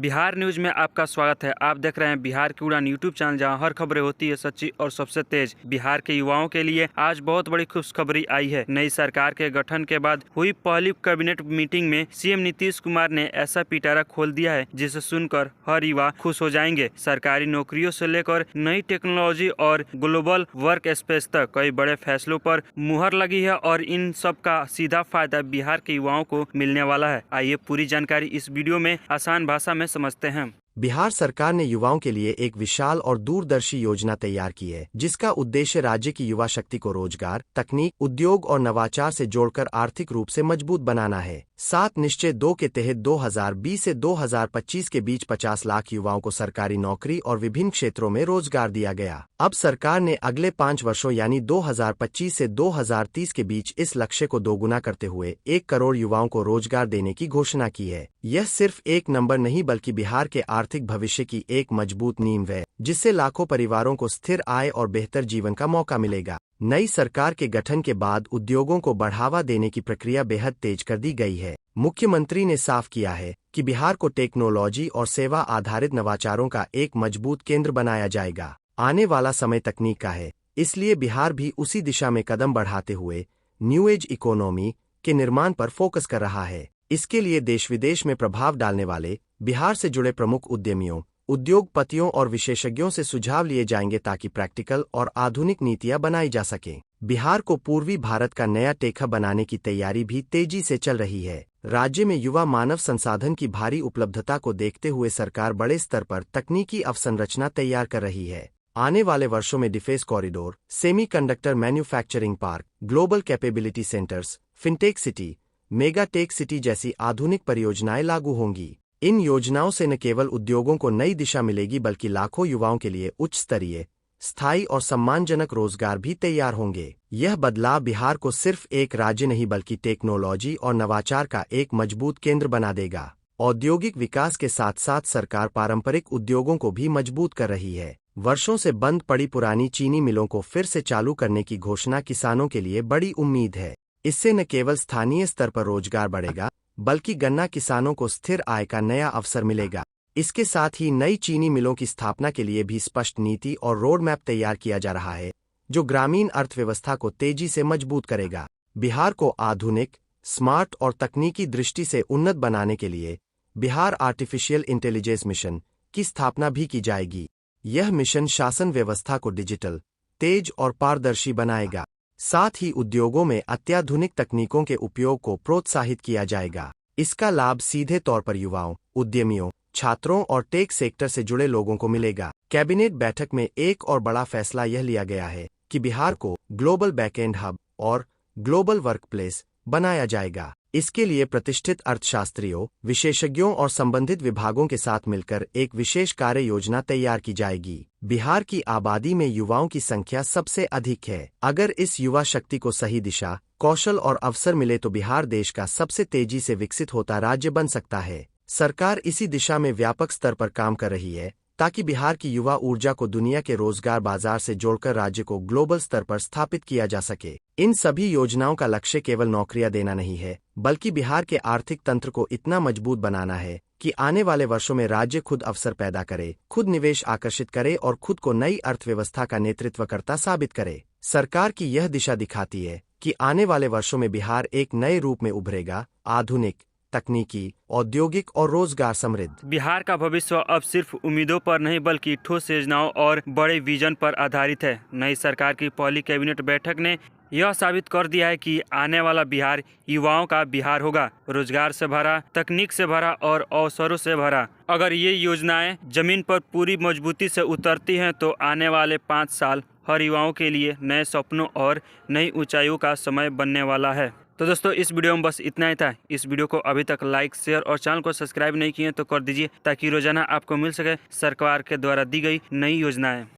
Bihar news में आपका स्वागत है। आप देख रहे हैं बिहार की उड़ान यूट्यूब चैनल, जहां हर खबरें होती है सच्ची और सबसे तेज। बिहार के युवाओं के लिए आज बहुत बड़ी खुशखबरी आई है। नई सरकार के गठन के बाद हुई पहली कैबिनेट मीटिंग में सीएम नीतीश कुमार ने ऐसा पिटारा खोल दिया है जिसे सुनकर हर युवा खुश हो जाएंगे। सरकारी नौकरियों से लेकर नई टेक्नोलॉजी और ग्लोबल वर्क स्पेस तक कई बड़े फैसलों पर मुहर लगी है और इन सब का सीधा फायदा बिहार के युवाओं को मिलने वाला है। आइए पूरी जानकारी इस वीडियो में आसान भाषा में समझते हैं। बिहार सरकार ने युवाओं के लिए एक विशाल और दूरदर्शी योजना तैयार की है, जिसका उद्देश्य राज्य की युवा शक्ति को रोजगार, तकनीक, उद्योग और नवाचार से जोड़कर आर्थिक रूप से मजबूत बनाना है। 7 निश्चय 2 के तहत 2020 से 2025 के बीच 50 लाख युवाओं को सरकारी नौकरी और विभिन्न क्षेत्रों में रोजगार दिया गया। अब सरकार ने अगले 5 वर्षों यानी 2025 से 2030 के बीच इस लक्ष्य को दोगुना करते हुए 1 करोड़ युवाओं को रोजगार देने की घोषणा की है। यह सिर्फ एक नंबर नहीं बल्कि बिहार के आर्थिक भविष्य की एक मजबूत नींव है, जिससे लाखों परिवारों को स्थिर आय और बेहतर जीवन का मौका मिलेगा। नई सरकार के गठन के बाद उद्योगों को बढ़ावा देने की प्रक्रिया बेहद तेज कर दी गई है। मुख्यमंत्री ने साफ किया है कि बिहार को टेक्नोलॉजी और सेवा आधारित नवाचारों का एक मजबूत केंद्र बनाया जाएगा। आने वाला समय तकनीक का है, इसलिए बिहार भी उसी दिशा में कदम बढ़ाते हुए न्यू एज इकोनॉमी के निर्माण पर फोकस कर रहा है। इसके लिए देश विदेश में प्रभाव डालने वाले बिहार से जुड़े प्रमुख उद्यमियों, उद्योगपतियों और विशेषज्ञों से सुझाव लिए जाएंगे ताकि प्रैक्टिकल और आधुनिक नीतियां बनाई जा सकें। बिहार को पूर्वी भारत का नया टेक हब बनाने की तैयारी भी तेजी से चल रही है। राज्य में युवा मानव संसाधन की भारी उपलब्धता को देखते हुए सरकार बड़े स्तर पर तकनीकी अवसंरचना तैयार कर रही है। आने वाले वर्षों में defence corridor, semiconductor manufacturing park, global capability centres, fintech city, mega tech city जैसी आधुनिक परियोजनाएं लागू होंगी। इन योजनाओं से न केवल उद्योगों को नई दिशा मिलेगी बल्कि लाखों युवाओं के लिए उच्च स्तरीय, स्थायी और सम्मानजनक रोजगार भी तैयार होंगे। यह बदलाव बिहार को सिर्फ एक राज्य नहीं बल्कि टेक्नोलॉजी और नवाचार का एक मजबूत केंद्र बना देगा। औद्योगिक विकास के साथ साथ सरकार पारंपरिक उद्योगों को भी मजबूत कर रही है। वर्षों से बंद पड़ी पुरानी चीनी मिलों को फिर से चालू करने की घोषणा किसानों के लिए बड़ी उम्मीद है। इससे न केवल स्थानीय स्तर पर रोजगार बढ़ेगा बल्कि गन्ना किसानों को स्थिर आय का नया अवसर मिलेगा। इसके साथ ही नई चीनी मिलों की स्थापना के लिए भी स्पष्ट नीति और रोड मैप तैयार किया जा रहा है, जो ग्रामीण अर्थव्यवस्था को तेजी से मजबूत करेगा। बिहार को आधुनिक, स्मार्ट और तकनीकी दृष्टि से उन्नत बनाने के लिए बिहार आर्टिफिशियल इंटेलिजेंस मिशन की स्थापना भी की जाएगी। यह मिशन शासन व्यवस्था को डिजिटल, तेज और पारदर्शी बनाएगा। साथ ही उद्योगों में अत्याधुनिक तकनीकों के उपयोग को प्रोत्साहित किया जाएगा। इसका लाभ सीधे तौर पर युवाओं, उद्यमियों, छात्रों और टेक सेक्टर से जुड़े लोगों को मिलेगा। कैबिनेट बैठक में एक और बड़ा फैसला यह लिया गया है कि बिहार को ग्लोबल बैकएंड हब और ग्लोबल वर्कप्लेस बनाया जाएगा। इसके लिए प्रतिष्ठित अर्थशास्त्रियों, विशेषज्ञों और संबंधित विभागों के साथ मिलकर एक विशेष कार्य योजना तैयार की जाएगी। बिहार की आबादी में युवाओं की संख्या सबसे अधिक है। अगर इस युवा शक्ति को सही दिशा, कौशल और अवसर मिले तो बिहार देश का सबसे तेजी से विकसित होता राज्य बन सकता है। सरकार इसी दिशा में व्यापक स्तर पर काम कर रही है ताकि बिहार की युवा ऊर्जा को दुनिया के रोजगार बाजार से जोड़कर राज्य को ग्लोबल स्तर पर स्थापित किया जा सके। इन सभी योजनाओं का लक्ष्य केवल नौकरियां देना नहीं है, बल्कि बिहार के आर्थिक तंत्र को इतना मजबूत बनाना है कि आने वाले वर्षों में राज्य खुद अवसर पैदा करे, खुद निवेश आकर्षित करे और खुद को नई अर्थव्यवस्था का नेतृत्वकर्ता साबित करे। सरकार की यह दिशा दिखाती है कि आने वाले वर्षों में बिहार एक नए रूप में उभरेगा, आधुनिक, तकनीकी, औद्योगिक और रोजगार समृद्ध। बिहार का भविष्य अब सिर्फ उम्मीदों पर नहीं बल्कि ठोस योजनाओं और बड़े विजन पर आधारित है। नई सरकार की पहली कैबिनेट बैठक ने यह साबित कर दिया है कि आने वाला बिहार युवाओं का बिहार होगा, रोजगार से भरा, तकनीक से भरा और अवसरों से भरा। अगर ये योजनाएं जमीन पर पूरी मजबूती से उतरती हैं तो आने वाले 5 साल हर युवाओं के लिए नए सपनों और नई ऊंचाइयों का समय बनने वाला है। तो दोस्तों, इस वीडियो में बस इतना ही था। इस वीडियो को अभी तक लाइक, शेयर और चैनल को सब्सक्राइब नहीं किए तो कर दीजिए ताकि रोजाना आपको मिल सके सरकार के द्वारा दी गई नई योजनाएं।